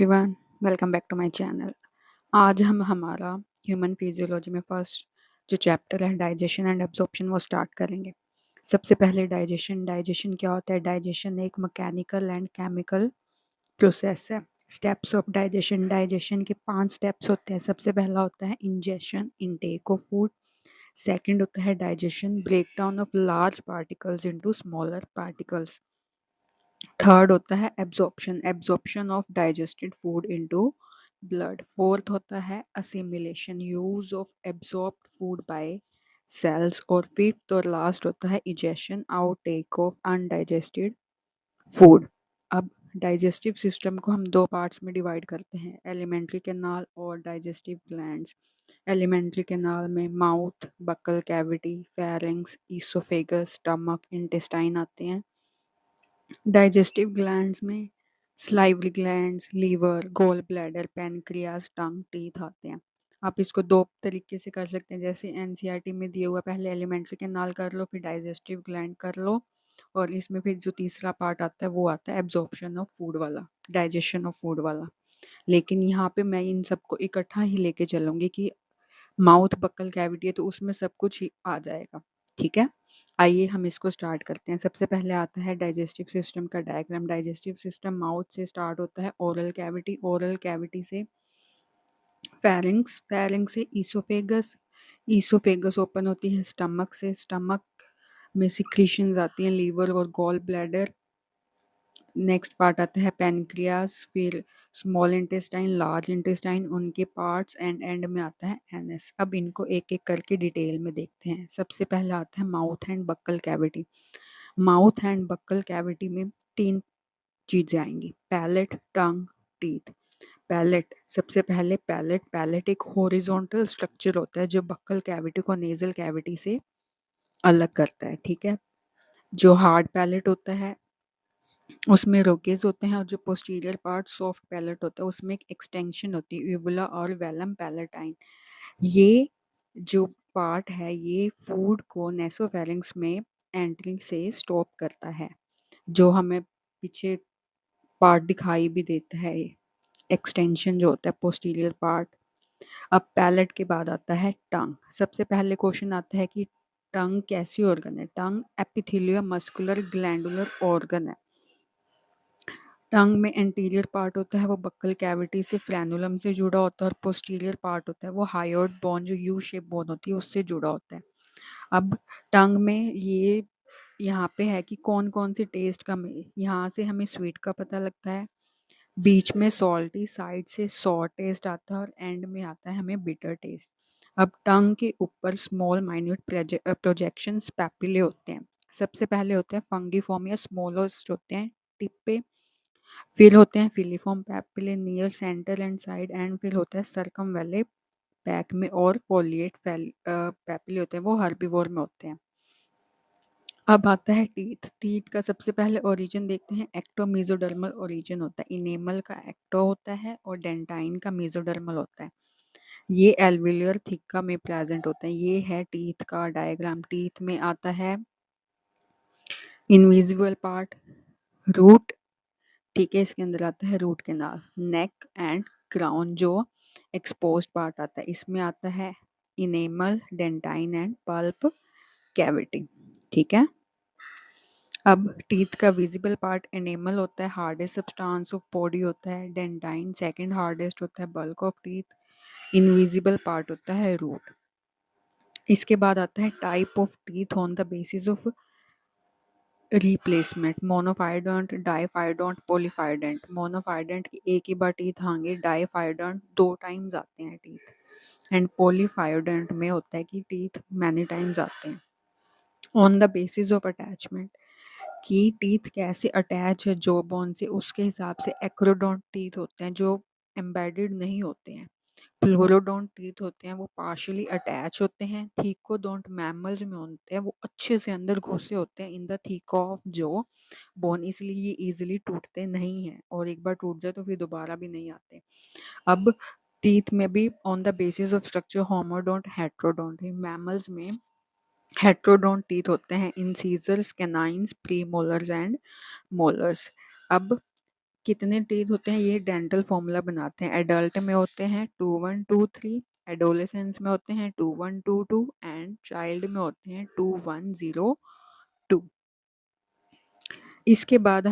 Everyone, welcome back to my channel. आज हम हमारा ह्यूमन फिजियोलॉजी में फर्स्ट जो चैप्टर है डाइजेशन एंड एब्जॉर्प्शन वो स्टार्ट करेंगे। सबसे पहले डाइजेशन क्या होता है? डाइजेशन एक मैकेनिकल एंड केमिकल प्रोसेस है। स्टेप्स ऑफ डाइजेशन के 5 स्टेप्स होते हैं। सबसे पहला होता है ingestion, intake of food. Second होता है digestion, breakdown of large particles into smaller particles. Third होता है absorption of digested food into blood. Fourth होता है assimilation, use of absorbed food by cells. और फिफ्थ और लास्ट होता है egestion, outtake of undigested food. अब डाइजेस्टिव सिस्टम को हम दो पार्ट्स में डिवाइड करते हैं, एलिमेंट्री कैनाल और डाइजेस्टिव ग्लैंड्स। एलिमेंट्री कैनाल में mouth, buccal cavity, pharynx, oesophagus, stomach, intestine आते हैं। डाइजेस्टिव ग्लैंड्स में salivary glands, liver, gall bladder, pancreas, tongue, teeth आते हैं। आप इसको दो तरीके से कर सकते हैं, जैसे एनसीईआरटी में दिया हुआ, पहले एलिमेंट्री कैनाल कर लो, फिर डाइजेस्टिव ग्लैंड कर लो, और इसमें फिर जो तीसरा पार्ट आता है वो आता है एब्जॉर्प्शन ऑफ फूड वाला, डाइजेशन ऑफ फूड वाला। लेकिन यहाँ पे मैं इन सबको इकट्ठा ही लेके चलूंगी कि माउथ बक्कल कैविटी है तो उसमें सब कुछ ही आ जाएगा। ठीक है, आइए हम इसको स्टार्ट करते हैं। सबसे पहले आता है डाइजेस्टिव सिस्टम का डायग्राम। डाइजेस्टिव सिस्टम माउथ से स्टार्ट होता है, ओरल कैविटी से फेरिंग्स, फेरिंग्स से ईसोफेगस, ईसोफेगस ओपन होती है स्टमक से, स्टमक में सिक्रीशंस आती हैं, लीवर और गॉल ब्लैडर। नेक्स्ट पार्ट आता है पैनक्रियास, फिर स्मॉल इंटेस्टाइन, लार्ज इंटेस्टाइन, उनके पार्ट्स, एंड में आता है एनएस। अब इनको एक एक करके डिटेल में देखते हैं। सबसे पहला आता है mouth and buccal cavity. Mouth and buccal cavity में तीन चीजें आएंगी, पैलेट, टंग, टीथ। पैलेट, सबसे पहले पैलेट एक हॉरिजॉन्टल स्ट्रक्चर होता है जो बक्कल कैविटी को नेजल कैविटी से अलग करता है। ठीक है, जो हार्ड पैलेट होता है उसमें रोकेज होते हैं, और जो पोस्टीरियर पार्ट सॉफ्ट पैलेट होता है उसमें एक एक्सटेंशन होती है, यूबुला और वेलम पैलेटाइन। ये जो पार्ट है ये फूड को नेसोफेरिंग्स में एंट्री से स्टॉप करता है, जो हमें पीछे पार्ट दिखाई भी देता है, एक्सटेंशन जो होता है पोस्टीरियर पार्ट। अब पैलेट के बाद आता है टंग। सबसे पहले क्वेश्चन आता है कि टंग कैसी ऑर्गन है? टंग एपिथेलियो मस्कुलर ग्लैंडुलर ऑर्गन है। टंग में एंटीरियर पार्ट होता है वो बक्कल कैविटी से फ्रेनुलम से जुड़ा होता है, और पोस्टीरियर पार्ट होता है वो हायोइड बोन जो यू शेप बोन होती है उससे जुड़ा होता है। अब टंग में ये यहाँ पे है कि कौन कौन सी टेस्ट का, यहाँ से हमें स्वीट का पता लगता है, बीच में सॉल्टी, साइड से सॉर टेस्ट आता है, और एंड में आता है हमें बिटर टेस्ट। अब टंग के ऊपर स्मॉल माइन्यूट प्रोजेक्शंस पैपिले होते हैं। सबसे पहले होते हैं फंगीफॉर्म या स्मॉलोस्ट होते हैं टिप पे, फिर होते हैं filiform papillae near centre and side, and फिर होता है सर्कमवेलेट बैक में, और फोलिएट पैपिले होते हैं वो हर्बीवोर में होते हैं। अब आता है टीथ। टीथ का सबसे पहले ओरिजिन देखते हैं, एक्टो मेसोडर्मल ओरिजिन होता है, इनेमल का एक्टो होता है और डेंटाइन का मेसोडर्मल होता है। ये एल्विलियर थिक्का में प्रेजेंट होता है। ये है टीथ का डायग्राम। टीथ में आता है इनविजिबल पार्ट, रूट, ठीक है, इसके अंदर आता है root canal, neck and crown जो एक्सपोज्ड पार्ट आता है, इसमें आता है enamel, dentine and pulp cavity. ठीक है, अब टीथ का विजिबल पार्ट एनेमल होता है, हार्डेस्ट सब्सटेंस ऑफ बॉडी होता है, डेंटाइन सेकंड हार्डेस्ट होता है, bulk of teeth, invisible part होता है रूट। इसके बाद आता है type of teeth on the basis of replacement, monophyodont, diphyodont, polyphyodont. Monophyodont की एक ही बार टीथ आएंगे, डाइफाइडोंट 2 टाइम्स आते हैं टीथ, एंड पॉलीफाइडेंट में होता है कि टीथ मैनी टाइम्स आते हैं। On the basis of attachment, कि टीथ कैसे अटैच है जॉ बोन से, उसके हिसाब से एक्रोडोंट टीथ होते हैं जो एम्बेडेड नहीं होते हैं, फ्लोरोडोंट टीथ होते हैं वो पार्शियली अटैच होते हैं, थीकोडोंट मैमल्स में होते हैं वो अच्छे से अंदर घुसे होते हैं इन द थीक ऑफ जो बोन, इसलिए ये इजीली टूटते नहीं हैं, और एक बार टूट जाए तो फिर दोबारा भी नहीं आते। अब टीथ में भी on the basis of structure homodont, heterodont, mammals में हेट्रोडोंट टीथ होते हैं, incisors, canines, premolars and molars. अब कितने टीथ होते हैं ये डेंटल फॉर्मूला बनाते हैं। एडल्ट में होते हैं 2 1 2 3, एडोलेसेंस में होते हैं 2 1 2 2 एंड चाइल्ड में होते हैं 2 1 0 2। इसके बाद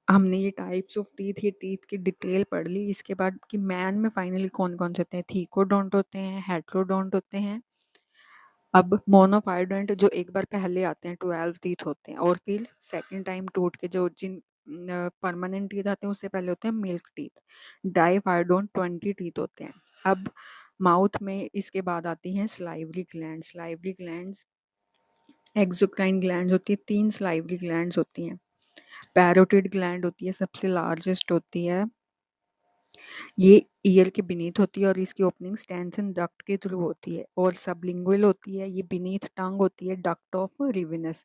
हमने ये टाइप्स ऑफ टीथ, ये टीथ की डिटेल पढ़ ली। इसके बाद कि मैन में फाइनली कौन कौन से होते हैं, थीकोडोंट होते हैं, हेट्रोडोंट होते हैं। अब मोनोपायोडोंट जो एक बार पहले आते हैं 12 टीथ होते हैं, और फिर सेकंड टाइम टूट के जो जिन परमानेंट टीथ आते हैं उससे पहले होते हैं मिल्क टीथ। डाइफायोडोंट 20 टीथ होते हैं। अब माउथ में इसके बाद आती हैं salivary gland. Salivary glands exocrine gland होती है, 3 स्लाइवरी ग्लैंड्स होती हैं। पैरोटिड ग्लैंड होती है, सबसे लार्जेस्ट होती है। ये ईयर के बीनीथ होती है और इसकी ओपनिंग स्टेंसन डक्ट के थ्रू होती है। और सबलिंगुअल होती है, ये बीनीथ टंग होती है, duct of Rivinus.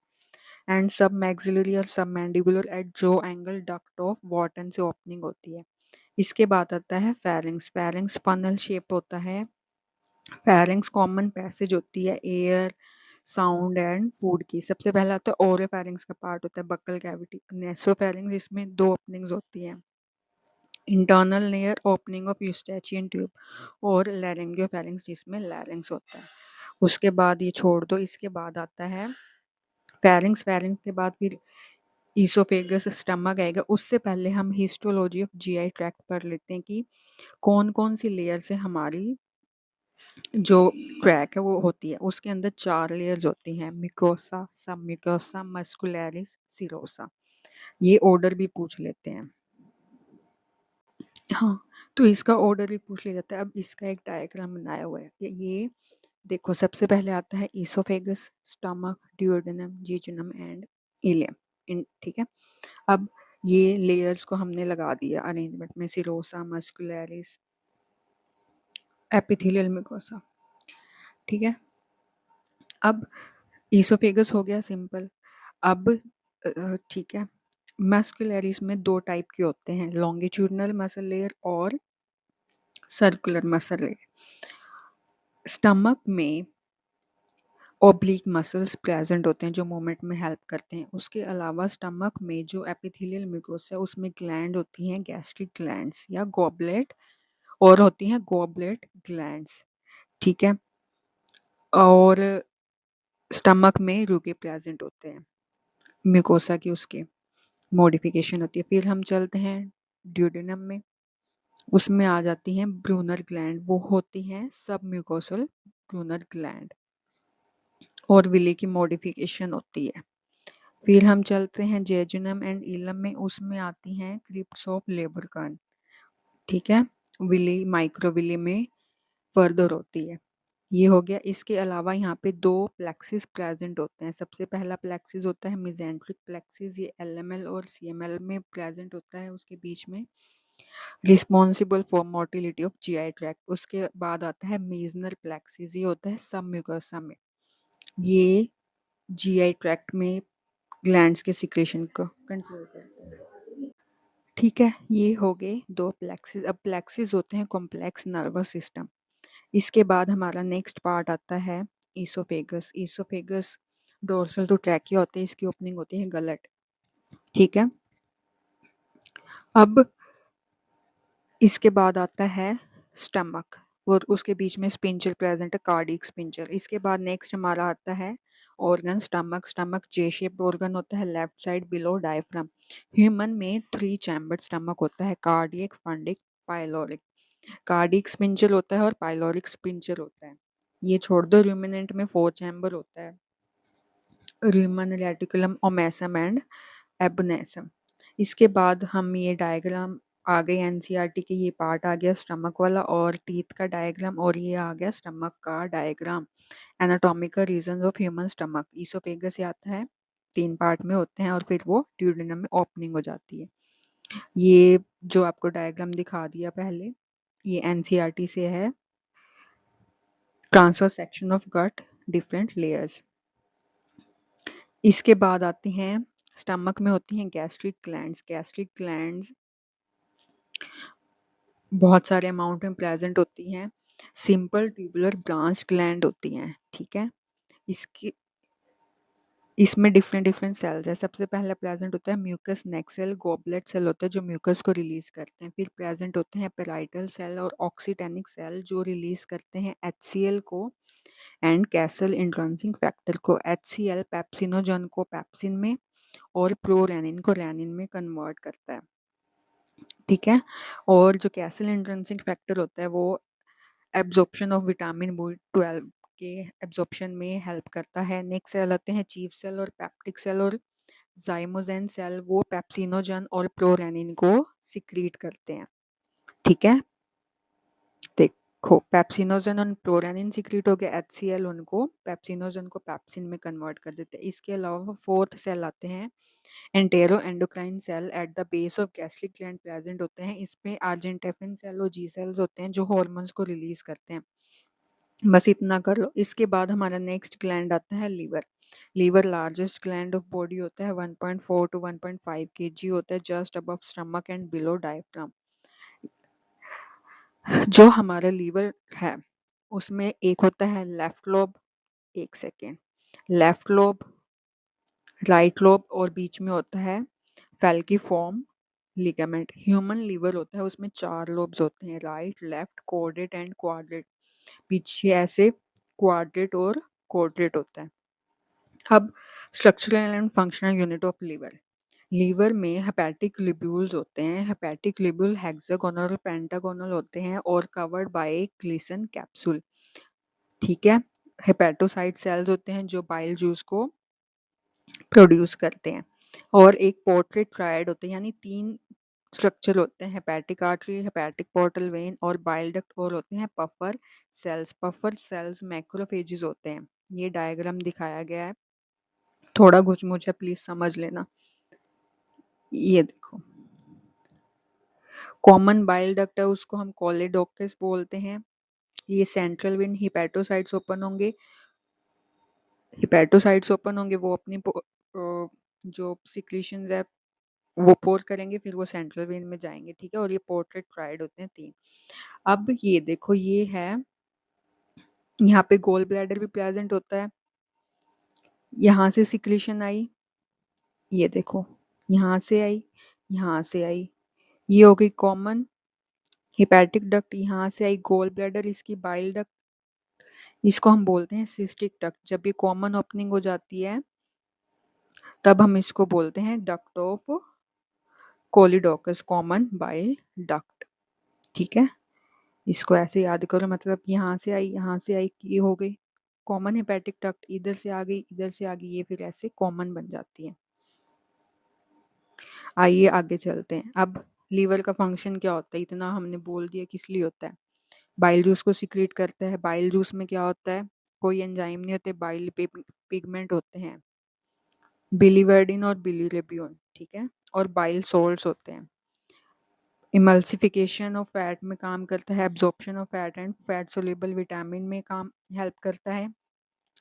And submaxillary और सब मैंडिबुलर एट जो एंगल डक्ट ऑफ वॉटन से ओपनिंग होती है। इसके बाद आता है फेरिंग्स। फेरिंग्स फनल शेप होता है। फेरिंग्स कॉमन पैसेज होती है एयर, साउंड एंड फूड की। सबसे पहला आता है ओरोफेरिंग्स का पार्ट होता है बक्कल कैविटी। नेसोफेरिंग्स, इसमें 2 ओपनिंग्स होती हैं, internal layer opening of Eustachian tube, और लैरिंगियोफेरिंग्स जिसमें लैरिंग्स होता है। उसके बाद ये छोड़ दो। इसके बाद आता है फेरिंग्स। फेरिंग्स के बाद फिर ईसोफेगस, स्टमक आएगा। उससे पहले हम हिस्टोलॉजी ऑफ जीआई ट्रैक्ट पढ़ लेते हैं कि कौन कौन सी लेयर से हमारी जो ट्रैक है वो होती है। उसके अंदर 4 लेयर्स होती हैं, मिकोसा, सब मिकोसा, मस्कुलरिस, सिरोसा। ये ऑर्डर भी पूछ लेते हैं। हाँ, तो इसका ऑर्डर भी पूछ लिया जाता है। अब इसका एक डायग्राम बनाया हुआ है। ये देखो, सबसे पहले आता है oesophagus, stomach, duodenum, jejunum and ileum. इन ठीक है। अब ये लेयर्स को हमने लगा दिया अरेंजमेंट में, सिरोसा, मस्कुलरिस, एपिथेलियल मिकोसा। ठीक है। अब ईसोफेगस हो गया सिंपल। अब ठीक है, मस्कुलरिस में 2 टाइप के होते हैं, लॉन्गिट्यूडनल मसल लेयर और सर्कुलर मसल लेयर। स्टमक में ओब्लिक मसल्स प्रेजेंट होते हैं जो मूवमेंट में हेल्प करते हैं। उसके अलावा स्टमक में जो एपिथेलियल म्यूकोसा है उसमें ग्लैंड होती हैं, गैस्ट्रिक ग्लैंड्स या गॉबलेट, और होती हैं गॉबलेट ग्लैंड्स। ठीक है। और स्टमक में रुगे प्रेजेंट होते हैं, म्यूकोसा की उसके मॉडिफिकेशन होती है। फिर हम चलते हैं ड्यूडेनम में। उसमें आ जाती हैं ब्रूनर ग्लैंड, वो होती हैं सब म्यूकोसल ब्रूनर ग्लैंड, और विले की मॉडिफिकेशन होती है। फिर हम चलते हैं जेजुनम एंड इलम में। उसमें आती हैं क्रिप्स ऑफ लेबरकन। ठीक है। विली माइक्रोविली में फर्दर होती है। ये हो गया। इसके अलावा यहाँ पे 2 प्लेक्सिस प्रेजेंट होते हैं। सबसे पहला प्लेक्सिस होता है मेसेंट्रिक प्लेक्सिस, ये एलएमएल और सीएमएल में प्रेजेंट होता है, उसके बीच में, responsible for motility of GI tract. उसके बाद आता है मीजनर प्लेक्सिस, ये होता है सब म्यूकोसा में। ये जीआई ट्रैक्ट में ग्लैंड्स के सिक्रेशन को कंट्रोल करता है। ठीक है, ये हो गए 2 प्लेक्सिस। अब प्लेक्सिस होते हैं कॉम्प्लेक्स नर्वस सिस्टम। इसके बाद हमारा नेक्स्ट पार्ट आता है oesophagus. Oesophagus dorsal to trachea होते हैं, इसकी ओपनिंग होती है गलट। ठीक है। अब इसके बाद आता है स्टमक, और उसके बीच में स्पिंचर प्रेजेंट है, कार्डियक स्पिंचर। इसके बाद नेक्स्ट हमारा आता है ऑर्गन स्टमक। स्टमक जे शेप्ड ऑर्गन होता है, left side below diaphragm. Human में 3 चैम्बर्ड स्टमक होता है, cardiac, fundic, pyloric. Cardiac sphincter होता है और पाइलोरिक स्पिंचर होता है। ये छोड़ दो। रूमिनेंट में 4 चैम्बर होता है, रूमन, रेटिकुलम, ओमेसम एंड एबनेसम। इसके बाद हम ये डायग्राम आ गए एनसीईआरटी के, ये पार्ट आ गया स्टमक वाला, और टीथ का डायग्राम, और ये आ गया स्टमक का diagram. Anatomical reasons of human stomach. Oesophagus से आता है, 3 पार्ट में होते हैं, और फिर वो ड्यूडेनम में ओपनिंग हो जाती है। ये जो आपको डायग्राम दिखा दिया पहले, ये एनसीईआरटी से है, transverse section of gut, different layers. इसके बाद आती हैं स्टमक में होती हैं गैस्ट्रिक ग्लैंड्स। गैस्ट्रिक ग्लैंड्स बहुत सारे अमाउंट में प्रेजेंट होती हैं, सिंपल ट्यूबुलर ब्रांच ग्लैंड होती हैं। ठीक है। इसकी इसमें डिफरेंट डिफरेंट सेल्स है। सबसे पहला प्रेजेंट होता है म्यूकस नेक सेल, गॉबलेट सेल होता है जो म्यूकस को रिलीज करते हैं। फिर प्रेजेंट होते हैं पेराइटल सेल और ऑक्सीटेनिक सेल जो रिलीज करते हैं एचसीएल को एंड कैसल इंट्रांसिक फैक्टर को। एचसीएल पेप्सिनोजन को पेप्सिन में और प्रोरेनिन को रेनिन में कन्वर्ट करता है, ठीक है। और जो कैसल इंट्रांसिक फैक्टर होता है वो एब्जॉर्प्शन ऑफ विटामिन B12 के एब्जॉर्प्शन में हेल्प करता है। नेक्स्ट सेल आते हैं चीफ सेल और पेप्टिक सेल और जाइमोजेन सेल, वो पेप्सिनोजन और प्रोरेनिन को सिक्रीट करते हैं, ठीक है। देखो पेप्सिनोजन और प्रोरेनिन सिक्रीट हो गया, एचसीएल उनको पेप्सिनोजन को पेप्सिन में कन्वर्ट कर देते हैं। इसके अलावा फोर्थ सेल आते हैं entero endocrine cell at the base of gastric gland present होते हैं। इसमें आर्जेंटेफिन सेल और जी सेल्स होते हैं जो हॉर्मोन्स को रिलीज करते हैं। बस इतना कर लो। इसके बाद हमारा नेक्स्ट ग्लैंड आता है liver. Liver largest gland of body होता है, 1.4 to 1.5 kg होता है, just above stomach and below diaphragm. जो हमारा लीवर है उसमें एक होता है लेफ्ट लोब, एक second, left lobe, right lobe और बीच में होता है फैल्कीफॉर्म लिगामेंट। ह्यूमन लीवर होता है उसमें 4 लोब्स होते हैं, right, left, caudate and quadrate. पीछे ऐसे क्वाड्रेट और कोर्डेट होता है। अब structural and functional unit of liver. Liver में हेपेटिक लिब्यूल्स होते हैं। हेपेटिक लिब्यूल हेक्सागोनल पेंटागोनल होते हैं और कवर्ड बाय ग्लिसन कैप्सूल, ठीक है। हेपेटोसाइट सेल्स होते हैं जो बाइल जूस को प्रोड्यूस करते हैं। और एक पोर्ट्रेट ट्रायड होते हैं, यानी 3 स्ट्रक्चर होते हैं, hepatic artery, hepatic portal vein और बाइल डक्ट, और होते हैं Kupffer cells. Kupffer cells macrophages होते हैं। ये डायग्राम दिखाया गया है, थोड़ा घुच-मुच है, प्लीज समझ लेना। ये देखो कॉमन बाइल डक्ट है उसको हम कोलेडोकस बोलते हैं। ये सेंट्रल वेन हिपेटोसाइट्स ओपन होंगे, हिपेटोसाइट्स ओपन होंगे, वो अपनी जो सिक्रीशंस है वो पोर करेंगे, फिर वो सेंट्रल वेन में जाएंगे, ठीक है। और ये पोर्ट्रेट ट्रायड होते हैं 3। अब ये देखो ये है, यहाँ पे गोल ब्लैडर भी प्रेजेंट होता है, यहाँ से सिक्रीशन आई, ये देखो यहाँ से आई, यहाँ से आई, ये हो गई कॉमन हिपैटिक डक्ट, यहाँ से आई गोल ब्लैडर, इसकी बाइल डक्ट, इसको हम बोलते हैं सिस्टिक डक्ट। जब ये कॉमन ओपनिंग हो जाती है तब हम इसको बोलते हैं duct of choledochus, common bile duct, ठीक है। इसको ऐसे याद करो, मतलब यहाँ से आई, यहाँ से आई, ये हो गई कॉमन हेपेटिक डक्ट, इधर से आ गई, इधर से आ गई, ये फिर ऐसे कॉमन बन जाती है। आइए आगे चलते हैं। अब लीवर का फंक्शन क्या होता है, इतना हमने बोल दिया किस लिए होता है। बाइल जूस को सिक्रीट करता है। बाइल जूस में क्या होता है, कोई एंजाइम नहीं होते, बाइल पिगमेंट होते हैं, बिलीवर्डिन और बिलीरुबिन, ठीक है, और बाइल सोल्ट्स होते हैं। इमल्सिफिकेशन ऑफ फैट में काम करता है, absorption of fat and fat soluble vitamin में काम हेल्प करता है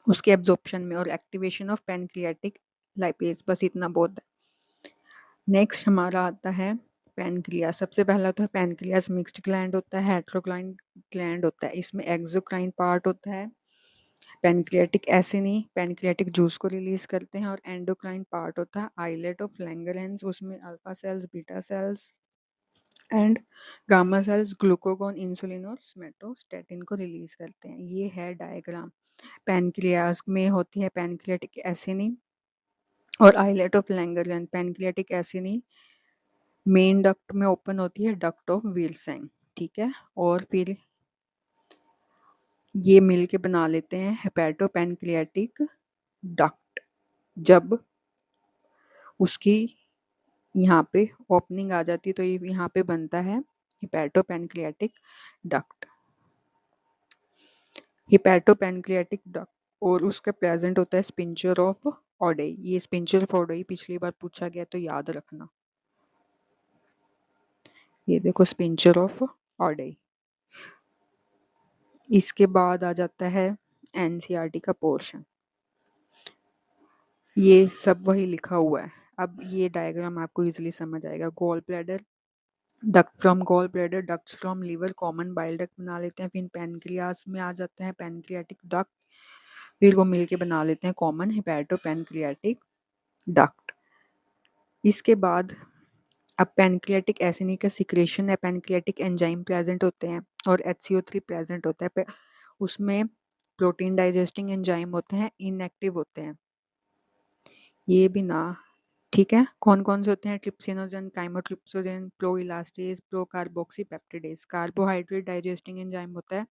उसके एब्जॉर्प्शन में, और एक्टिवेशन ऑफ पैनक्रियाटिक लाइपेज। बस इतना बहुत है। नेक्स्ट हमारा आता है पैनक्रियास। सबसे पहला तो है पैनक्रियास, मिक्स्ड ग्लैंड होता है, हेट्रोक्लाइन ग्लैंड होता है, इसमें एक्सोक्राइन पार्ट होता है, पैनक्रियाटिक एसिनी पैनक्रियाटिक जूस को रिलीज करते हैं, और एंडोक्राइन पार्ट होता है आइलेट ऑफ लैंगरहैंस, उसमें alpha cells, beta cells and gamma cells glucagon, insulin और सोमेटोस्टेटिन को रिलीज करते हैं। ये है डायग्राम। पैनक्रियास में होती है पैनक्रियाटिक एसिनी और islet of Langerhans. Pancreatic acini main duct में ओपन होती है, डक्ट ऑफ विल्सन, ठीक है। और फिर ये मिल के बना लेते हैं हेपेटो पैनक्रियाटिक डक्ट। जब उसकी यहाँ पे ओपनिंग आ जाती है तो ये यहाँ पे बनता है hepato pancreatic duct. Hepato pancreatic duct और उसका प्रेजेंट होता है स्पिंचर ऑफ ओडई। ये स्पिंचर ऑफ ओडई पिछली बार पूछा गया तो याद रखना। ये देखो स्पिंचर ऑफ ओडई। इसके बाद आ जाता है एनसीईआरटी का पोर्शन, ये सब वही लिखा हुआ है। अब ये डायग्राम आपको इजीली समझ आएगा। Gall bladder, duct from gall bladder, ducts from liver, common bile duct बना लेते हैं। फिर पैनक्रियास में आ जाते हैं पैनक्रियाटिक डक्ट, फिर वो मिलके बना लेते हैं कॉमन हेपेटो पैनक्रियाटिक डक्ट। इसके बाद अब पैनक्रियाटिक एसिनी का सिक्रेशन है, पैनक्रियाटिक एंजाइम प्रेजेंट होते हैं और HCO3 प्रेजेंट होता है। उसमें प्रोटीन डाइजेस्टिंग एंजाइम होते हैं, इनएक्टिव होते हैं ये भी ना। ठीक है, कौन कौन से होते हैं? Trypsinogen, chymotrypsinogen, pro elastase, pro carboxy peptidase. Carbohydrate digesting enzyme होता है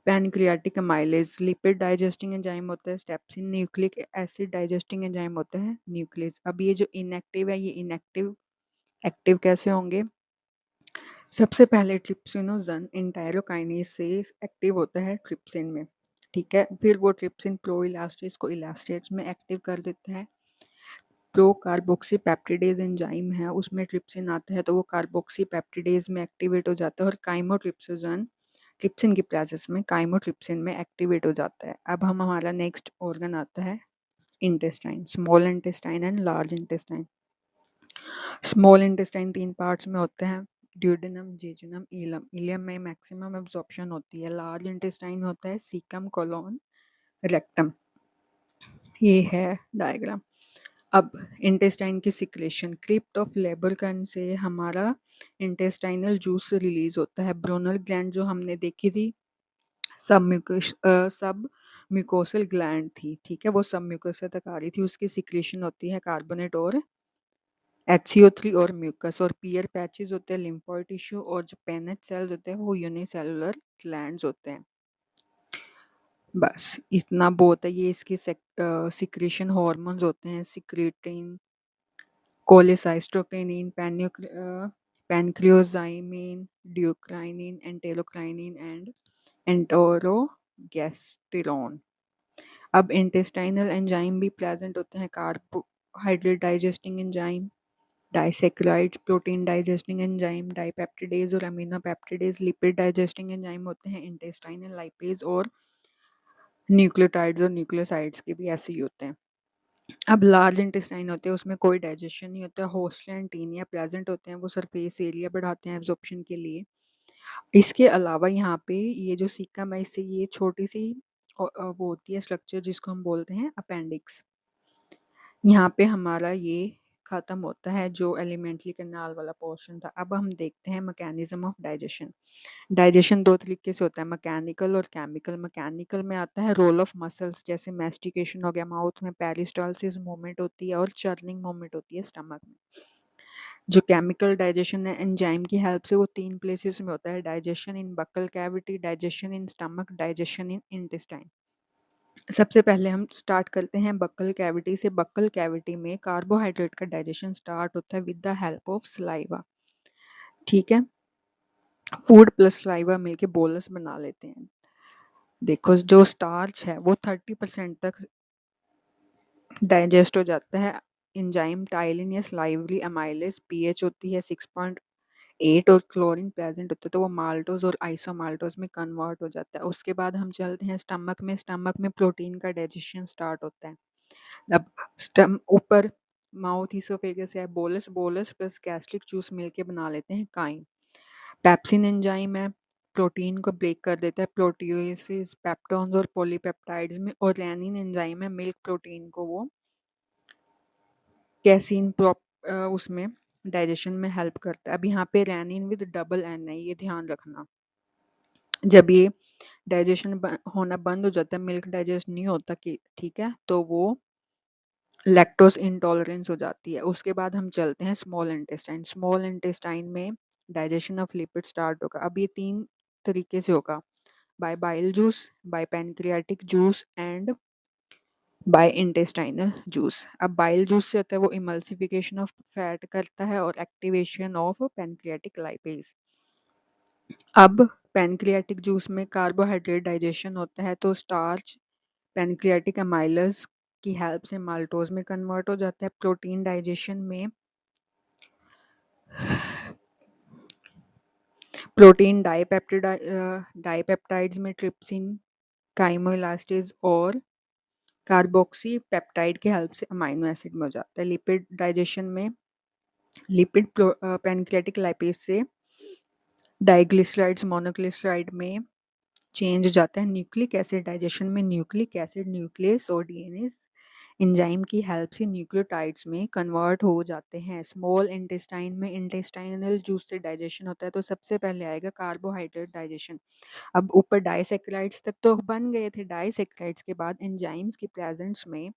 pancreatic amylase. Lipid digesting enzyme होता है steapsin. Nucleic acid digesting enzyme होता है न्यूक्लियस। अब ये जो इनएक्टिव है, ये इनएक्टिव एक्टिव कैसे होंगे? सबसे पहले ट्रिप्सिनोजन एंटायरोकाइनेज से एक्टिव होता है ट्रिप्सिन में। ठीक है, फिर वो ट्रिप्सिन प्रो इलास्टेज को इलास्टेज में एक्टिव कर देता है। प्रो कार्बोक्सी पेप्टिडेज एंजाइम है, उसमें ट्रिप्सिन आता है तो वो कार्बोक्सी पेप्टिडेज में एक्टिवेट हो जाता है और काइमोट्रिप्सिन ट्रिप्सिन की प्रेजेंस में काइमोट्रिप्सिन में एक्टिवेट हो जाता है। अब हमारा नेक्स्ट ऑर्गन आता है intestine, small intestine and large intestine. Small intestine 3 parts में होते हैं, ड्यूडेनम, जेजुनम, इलम। इलियम में मैक्सिमम एब्जॉर्प्शन होती है। लार्ज इंटेस्टाइन होता है सीकम, कोलोन, रेक्टम। ये है डायग्राम। अब इंटेस्टाइन की सिक्रेशन, क्रिप्ट ऑफ लेबरकन से हमारा इंटेस्टाइनल जूस रिलीज होता है। ब्रोनल ग्लैंड जो हमने देखी थी सब म्यूकोसल ग्लैंड थी, ठीक है, वो सब म्यूकोसा तक आ रही थी, उसकी सिक्रेशन होती है कार्बोनेट और HCO3 और म्यूकस। और पियर पैचेस होते हैं लिम्फोइड टिश्यू, और जो पेनेट सेल्स होते हैं वो यूनिसेलुलर ग्लैंड्स होते हैं। बस इतना बहुत है। ये इसके सिक्रेशन हार्मोन्स होते हैं, सिक्रेटिन, कोलेसाइस्टोकिनिन, पैनक्रियोजाइमिन, ड्यूक्राइनिन, एंटेरोक्राइनिन एंड एंटोरोगेस्टेरोन। अब इंटेस्टाइनल एंजाइम भी प्रेजेंट होते हैं, carbohydrate digesting enzyme, disaccharides, protein digesting enzyme, dipeptidase और amino peptidase. Lipid digesting enzyme होते हैं इंटेस्टाइनल लाइपेज और न्यूक्लियोटाइड्स और न्यूक्लियोसाइड्स के भी ऐसे ही होते हैं। अब लार्ज इंटेस्टाइन होते हैं, उसमें कोई डाइजेशन नहीं होता है, होस्ट एंड टीनिया प्रेजेंट होते हैं, वो सरफेस एरिया बढ़ाते हैं एब्जॉर्प्शन के लिए। इसके अलावा यहाँ पे ये जो सीकम है, इससे ये छोटी सी वो होती है स्ट्रक्चर जिसको हम बोलते हैं अपेंडिक्स। यहाँ पे हमारा ये खत्म होता है जो एलिमेंट्री कैनाल वाला पोर्शन था। अब हम देखते हैं मैकेनिज्म ऑफ डाइजेशन। डाइजेशन 2 तरीके से होता है, मैकेनिकल और केमिकल। मैकेनिकल में आता है रोल ऑफ मसल्स, जैसे मैस्टिकेशन हो गया, माउथ में पेरिस्टालसिस मूवमेंट होती है और चर्निंग मूवमेंट होती है स्टमक में। जो केमिकल डाइजेशन है एंजाइम की हेल्प से, वो 3 प्लेसेस में होता है, digestion in buccal cavity, digestion in stomach, digestion in intestine. सबसे पहले हम स्टार्ट करते हैं बक्कल कैविटी से। बक्कल कैविटी में कार्बोहाइड्रेट का डाइजेशन स्टार्ट होता है with the help of saliva. ठीक है, फूड प्लस सलाइवा मिलके बोलस बना लेते हैं। देखो जो स्टार्च है वो 30% तक डाइजेस्ट हो जाता है। एंजाइम टाइलिन या स्लाइवरी अमाइलेज, पीएच होती है 6.8 और क्लोरीन प्रेजेंट होता है तो वो माल्टोज और आइसोमाल्टोज में कन्वर्ट हो जाता है। उसके बाद हम चलते हैं स्टमक में। स्टमक में प्रोटीन का डाइजेशन स्टार्ट होता है। अब स्टम ऊपर माउथ इसोफेगस है, bolus, bolus plus gastric juice मिलके बना लेते हैं काइम। पेप्सिन एंजाइम है, प्रोटीन को ब्रेक कर देता है प्रोटियोसिस, पेप्टोन्स और पॉलीपेप्टाइड्स में। और रेनिन एंजाइम है, मिल्क प्रोटीन को वो कैसीन उसमें डाइजेशन में हेल्प करता है। अब यहाँ पे रेनिन विद डबल एन है, ये ध्यान रखना। जब ये डाइजेशन होना बंद हो जाता है, मिल्क डाइजेस्ट नहीं होता कि ठीक है, तो वो लैक्टोज इंटॉलरेंस हो जाती है। उसके बाद हम चलते हैं स्मॉल इंटेस्टाइन। स्मॉल इंटेस्टाइन में डाइजेशन ऑफ लिपिड स्टार्ट होगा। अब ये 3 तरीके से होगा, by bile juice, by pancreatic juice and by intestinal juice. अब बाइल जूस से होता है वो इमल्सिफिकेशन ऑफ फैट करता है और एक्टिवेशन ऑफ पैनक्रियाटिक लाइपेज। अब पैनक्रियाटिक जूस में कार्बोहाइड्रेट डाइजेशन होता है तो स्टार्च पैनक्रियाटिक अमाइलस की हेल्प से माल्टोज में कन्वर्ट हो जाता है। प्रोटीन डाइजेशन में प्रोटीन डाइपेप्टाइड्स में ट्रिप्सिन, काइमोइलास्टेज और कार्बोक्सी पेप्टाइड की हेल्प से अमाइनो एसिड में हो जाता है। लिपिड डाइजेशन में लिपिड पैनक्रियाटिक लाइपेज से डाइग्लिसराइड्स, मोनोग्लिसराइड में चेंज हो जाता है। न्यूक्लिक एसिड डाइजेशन में न्यूक्लिक एसिड न्यूक्लियस और डीएनए एंजाइम की हेल्प से न्यूक्लियोटाइड्स में कन्वर्ट हो जाते हैं। स्मॉल इंटेस्टाइन में इंटेस्टाइनल जूस से डाइजेशन होता है, तो सबसे पहले आएगा कार्बोहाइड्रेट डाइजेशन। अब ऊपर डाइसैकेराइड्स तक तो बन गए थे, डाइसैकेराइड्स के बाद एंजाइम्स की प्रेजेंस में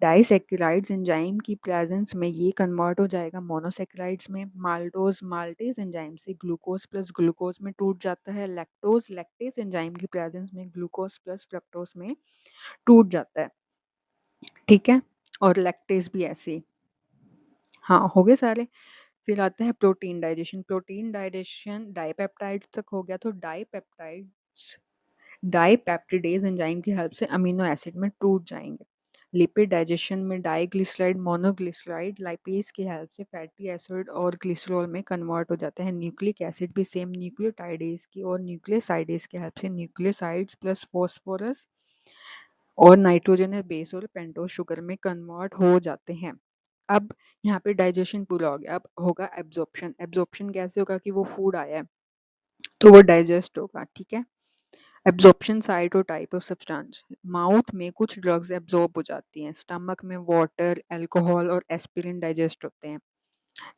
डाइसैकेराइड्स एंजाइम की प्रेजेंस में ये कन्वर्ट हो जाएगा मोनोसैकेराइड्स में। माल्टोज माल्टेज एंजाइम से ग्लूकोज प्लस ग्लूकोज में टूट जाता है। लैक्टोज लैक्टेज एंजाइम की प्रेजेंस में ग्लूकोज प्लस फ्रक्टोज में टूट जाता है, ठीक है। और लैक्टेज भी ऐसे ही। हाँ, हो गए सारे। फिर आता है protein digestion. Protein digestion dipeptide तक हो गया, तो डाइपेप्टाइड्स डाइपेप्टिडेज एंजाइम की हेल्प से अमीनो एसिड में टूट जाएंगे। लिपिड डाइजेशन में डाइग्लिसराइड मोनोग्लिसराइड लाइपेज की हेल्प से फैटी एसिड और ग्लिसरॉल में कन्वर्ट हो जाते हैं। न्यूक्लिक एसिड भी सेम न्यूक्लियोटाइडेज की और न्यूक्लियोसाइडेज की हेल्प से न्यूक्लियोसाइड्स प्लस फॉस्फोरस और नाइट्रोजन बेस और पेंटोज शुगर में कन्वर्ट हो जाते हैं। अब यहाँ पे डाइजेशन पूरा हो गया, अब होगा एब्जॉर्प्शन। एब्जॉर्प्शन कैसे होगा कि वो फूड आया है तो वो डाइजेस्ट होगा, ठीक है। एब्जॉर्प्शन साइट और टाइप ऑफ सब्सटेंस। माउथ में कुछ ड्रग्स एब्जॉर्ब हो जाती हैं, स्टमक में वाटर अल्कोहल और एस्पिरिन डाइजेस्ट होते हैं,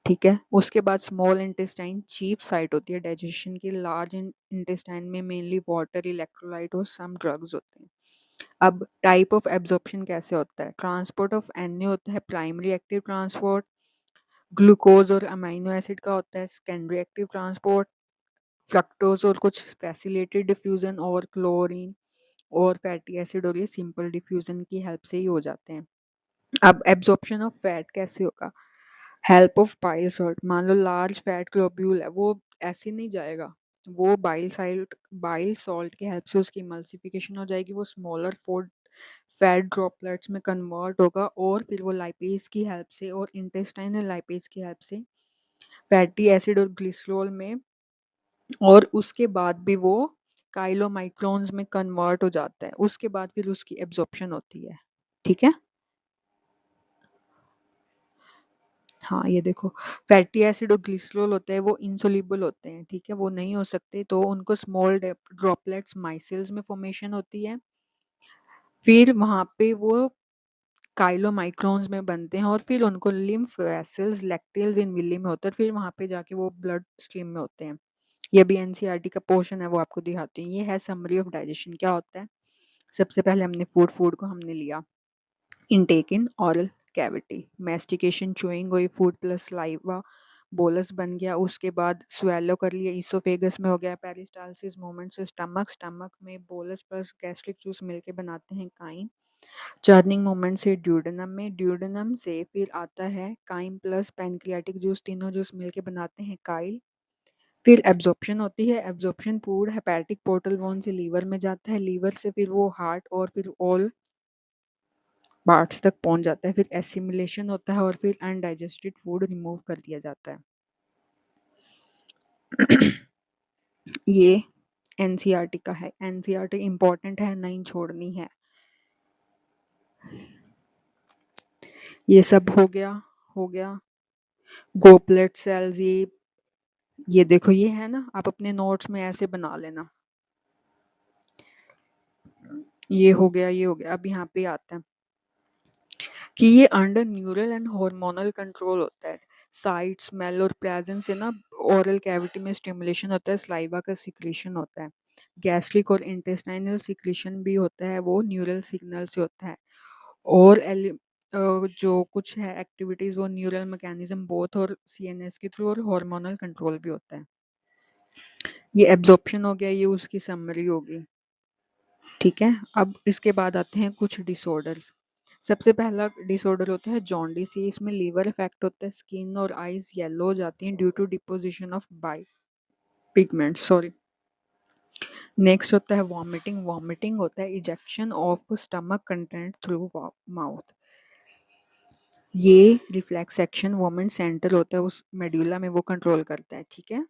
ठीक है। उसके बाद स्मॉल इंटेस्टाइन चीफ साइट होती है डाइजेशन की। लार्ज इंटेस्टाइन में मेनली वाटर इलेक्ट्रोलाइट और सम ड्रग्स होते हैं। अब टाइप ऑफ एब्जॉर्प्शन कैसे होता है। ट्रांसपोर्ट ऑफ एन होता है प्राइमरी एक्टिव ट्रांसपोर्ट, ग्लूकोज और अमीनो एसिड का होता है सेकेंडरी एक्टिव ट्रांसपोर्ट, फ्रक्टोज और कुछ फैसिलिटेड डिफ्यूजन और क्लोरीन और फैटी एसिड और ये सिंपल डिफ्यूजन की हेल्प से ही हो जाते हैं। अब एब्जॉर्प्शन ऑफ फैट कैसे होगा। Help of bile salt. मान लो लार्ज फैट ग्लोब्यूल है, वो ऐसे नहीं जाएगा, वो बाइल सॉल्ट की हेल्प से उसकी मल्सिफिकेशन हो जाएगी, वो स्मॉलर फूड फैट ड्रॉपलेट्स में कन्वर्ट होगा और फिर वो लाइपेज की हेल्प से और इंटेस्टाइनल लाइपेज की हेल्प से फैटी एसिड और ग्लिसरॉल में, और उसके बाद भी वो काइलोमाइक्रोन्स में कन्वर्ट हो जाता है। उसके बाद फिर उसकी एब्जॉर्प्शन होती है, ठीक है। हाँ, ये देखो, फैटी एसिड और ग्लिसरॉल होते हैं वो इनसोल्यूबल होते हैं, ठीक है, वो नहीं हो सकते, तो उनको स्मॉल ड्रॉपलेट्स माइसेल्स में फॉर्मेशन होती है, फिर वहाँ पे वो काइलोमाइक्रोन्स में बनते हैं और फिर उनको लिम्फ वेसल्स लैक्टेल्स इन विली में होता है, फिर वहाँ पे जाके वो ब्लड स्ट्रीम में होते हैं। ये भी एनसीईआरटी का पोर्शन है, वो आपको दिखाती है। ये है समरी ऑफ डाइजेशन। क्या होता है, सबसे पहले हमने फूड को हमने लिया इनटेक इन ऑरल कैविटी, मैस्टिकेशन चूइंग हुई, फूड प्लस सलाइवा बोलस बन गया, उसके बाद स्वेलो कर लिया, ईसोफेगस में हो गया पेरिस्टालसिस मूवमेंट से स्टमक, स्टमक में बोलस प्लस गैस्ट्रिक जूस मिलके बनाते हैं काइम, चर्निंग मूवमेंट से ड्यूडेनम में, ड्यूडेनम से फिर आता है काइम प्लस पैनक्रियाटिक जूस, तीनों जूस मिलके बनाते हैं काइल। फिर एब्जॉर्प्शन होती है, absorption food hepatic portal bone से लीवर में जाता है, लीवर से फिर वो हार्ट और फिर ऑल पार्ट्स तक पहुंच जाता है, फिर एसिमिलेशन होता है और फिर अनडाइजेस्टेड फूड रिमूव कर दिया जाता है। ये एनसीईआरटी का है, एनसीईआरटी इंपॉर्टेंट है, नहीं छोड़नी है। ये सब हो गया गोपलेट सेल्स। ये देखो, ये है ना, आप अपने नोट्स में ऐसे बना लेना। ये हो गया, ये हो गया। अब यहाँ पे आता है कि ये under neural and hormonal control होता है। साइट स्मेल और प्रेजेंस से ना ओरल कैविटी में स्टिमुलेशन होता है, सलाइवा का सिक्रीशन होता है, गैस्ट्रिक और इंटेस्टाइनल सिक्रीशन भी होता है, वो न्यूरल सिग्नल से होता है। और जो कुछ है एक्टिविटीज वो न्यूरल मैकेनिज्म बोथ और सीएनएस के थ्रू, और हार्मोनल कंट्रोल भी होता है। ये एब्जॉर्प्शन हो गया, ये उसकी समरी होगी, ठीक है। अब इसके बाद आते हैं कुछ डिसऑर्डर्स। सबसे पहला डिसऑर्डर होता है जॉन्डिस। ये इसमें लीवर इफेक्ट होता है, स्किन और आईज येलो हो जाती हैं due to deposition of bile pigment, sorry. Next होता है वॉमिटिंग। वॉमिटिंग होता है ejection of stomach content through mouth. ये रिफ्लेक्स एक्शन वॉमिट सेंटर होता है उस मेड्यूला में, वो कंट्रोल करता है, ठीक है।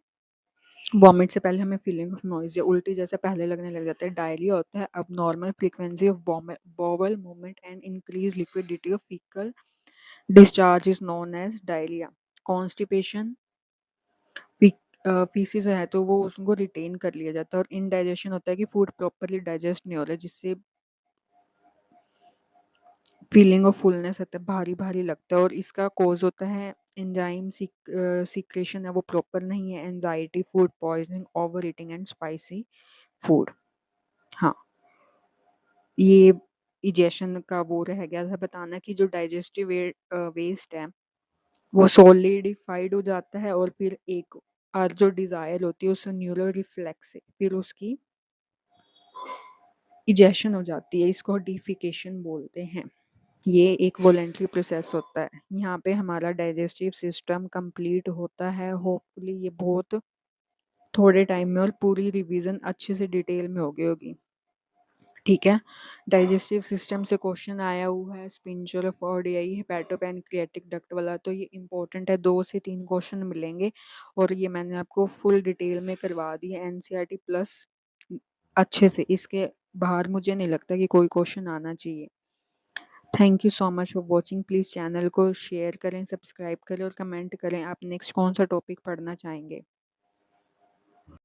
वॉमिट से पहले हमें फीलिंग ऑफ नॉइज या उल्टी जैसा पहले लगने लग जाता है। डायरिया होता है अब normal frequency of bowel movement and increase liquidity of faecal discharge is known as diarrhoea. Constipation faeces है तो वो उसको रिटेन कर लिया जाता है, और इनडाइजेशन होता है कि फूड प्रॉपर्ली डाइजेस्ट नहीं हो रहा है, जिससे फीलिंग ऑफ फुलनेस आता है, भारी-भारी लगता है, और इसका कॉज़ होता है एंजाइम सीक्रेशन है वो प्रॉपर नहीं है, anxiety, food poisoning, over eating and spicy food. हाँ, ये इजेशन का वो रह गया था बताना कि जो डाइजेस्टिव वेस्ट है वो सॉलिडिफाइड हो जाता है, और फिर एक और जो डिज़ायर होती है उस न्यूरल रिफ्लेक्स से फिर उसकी इजेशन हो जाती है, इसको डिफिकेशन बोलते हैं। ये एक वॉलंटरी प्रोसेस होता है। यहाँ पे हमारा डाइजेस्टिव सिस्टम कंप्लीट होता है, होपफुली ये बहुत थोड़े टाइम में, और पूरी रिवीजन अच्छे से डिटेल में हो गई होगी। ठीक है, डाइजेस्टिव सिस्टम से क्वेश्चन आया हुआ है, स्पिंचुअल ऑफ ऑडियाई, हेपेटोपैनक्रियाटिक डक्ट वाला, तो ये इंपॉर्टेंट है, 2 से 3 क्वेश्चन मिलेंगे, और ये मैंने आपको फुल डिटेल में करवा दी है एनसीईआरटी प्लस अच्छे से, इसके बाहर मुझे नहीं लगता कि कोई क्वेश्चन आना चाहिए। Thank you so much for watching. Please channel को शेयर करें, सब्सक्राइब करें और कमेंट करें आप नेक्स्ट कौन सा टॉपिक पढ़ना चाहेंगे।